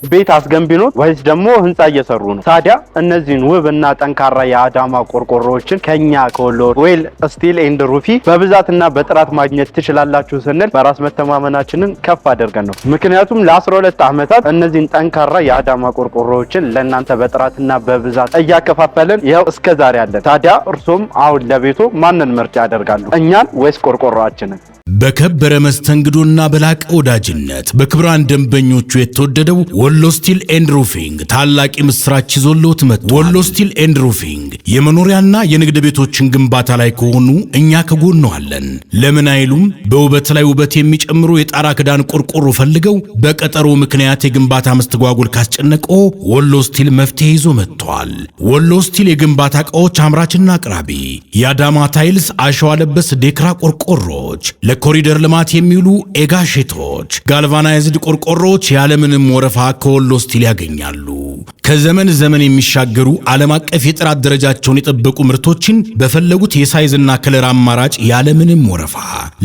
ቤት አስገንቢ ነው ወይስ ደግሞ ህንጻ እየሰሩ ነው? ታዲያ እነዚህን ውብና ጠንካራ የአዳማ ቆርቆሮዎችን ከኛ ከወሎ ዌል ስቲል ኤንድ ሩፊ በብዛትና በጥራት ማግኘት ትችላላችሁ ስንል በራስ መተማመናችንን ከፍ አድርገን ነው። ምክንያቱም ለ12 ዓመታት እነዚህን ጠንካራ የአዳማ ቆርቆሮዎችን ለእናንተ በጥራትና በብዛት እያከፋፈልን ይኸው እስከዛሬ አለን። ታዲያ እርሶም አሁን ለቤቶ ማንን ምርጫ ያደርጋሉ? እኛን ወይስ ቆርቆሮአችንን? በከበረ መስተንግዶና በላቀ ወዳጅነት በክብራን ደንበኞቹ የተወደደው ወሎ ስቲል ኤንድ ሩፊንግ ታላቅ ምስራች ይዞልዎት መጥቷል። ወሎ ስቲል ኤንድ ሩፊንግ የመኖሪያና የንግድ ቤቶችን ግንባታ ላይ ከሆኑ እኛ ከጎኑ አለን። ለምን አይሉም? በውበት ላይ ውበት የሚጨምሩ የጣራ ክዳን ቆርቆሮ ፈልገው በቀጠሮ ምክንያት የግንባታ መስተጓጎል ካስጨነቀው ወሎ ስቲል መፍትሄ ይዞ መጥቷል። ወሎ ስቲል የግንባታ ዕቃዎች አምራችና አቅራቢ የአዳማ ታይልስ፣ አሸዋ ለበስ ዴክራ ቆርቆሮች፣ ለኮሪደር ልማት የሚውሉ ኤጋሼቶች፣ ጋልቫናይዝድ ቆርቆሮች ያለምንም ወረፋ ከወሎ ስቲል ያገኛሉ። ከዘመን ዘመን የሚሻገሩ ዓለም አቀፍ የጥራት ደረጃቸውን የጠበቁ ምርቶችን በፈለጉት የሳይዝና ከለር አማራጭ ያለምንም ወረፋ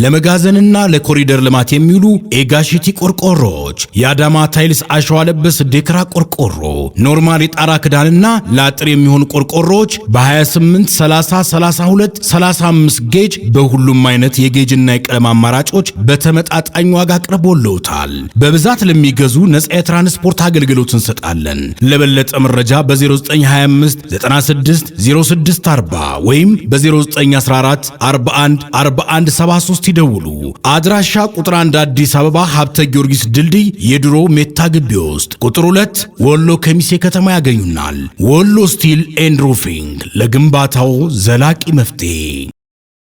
ለመጋዘንና ለኮሪደር ልማት የሚውሉ ኤጋሼቲ ቆርቆሮች፣ የአዳማ ታይልስ አሸዋ ለበስ ዴክራ ቆርቆሮ፣ ኖርማል የጣራ ክዳንና ለአጥር የሚሆኑ ቆርቆሮች በ28፣ 30፣ 32፣ 35 ጌጅ በሁሉም አይነት የጌጅና የቀለም አማራጮች በተመጣጣኝ ዋጋ አቅርቦልዎታል። በብዛት ለሚገዙ ነፃ የትራንስፖርት አገልግሎት እንሰጣለን። ለበለጠ መረጃ በ0925 96 0640 ወይም በ0914 41 41 73 ይደውሉ። አድራሻ ቁጥር 1 አዲስ አበባ ሀብተ ጊዮርጊስ ድልድይ የድሮ ሜታ ግቢ ውስጥ፣ ቁጥር 2 ወሎ ከሚሴ ከተማ ያገኙናል። ወሎ ስቲል ኤንድ ሩፊንግ ለግንባታው ዘላቂ መፍትሄ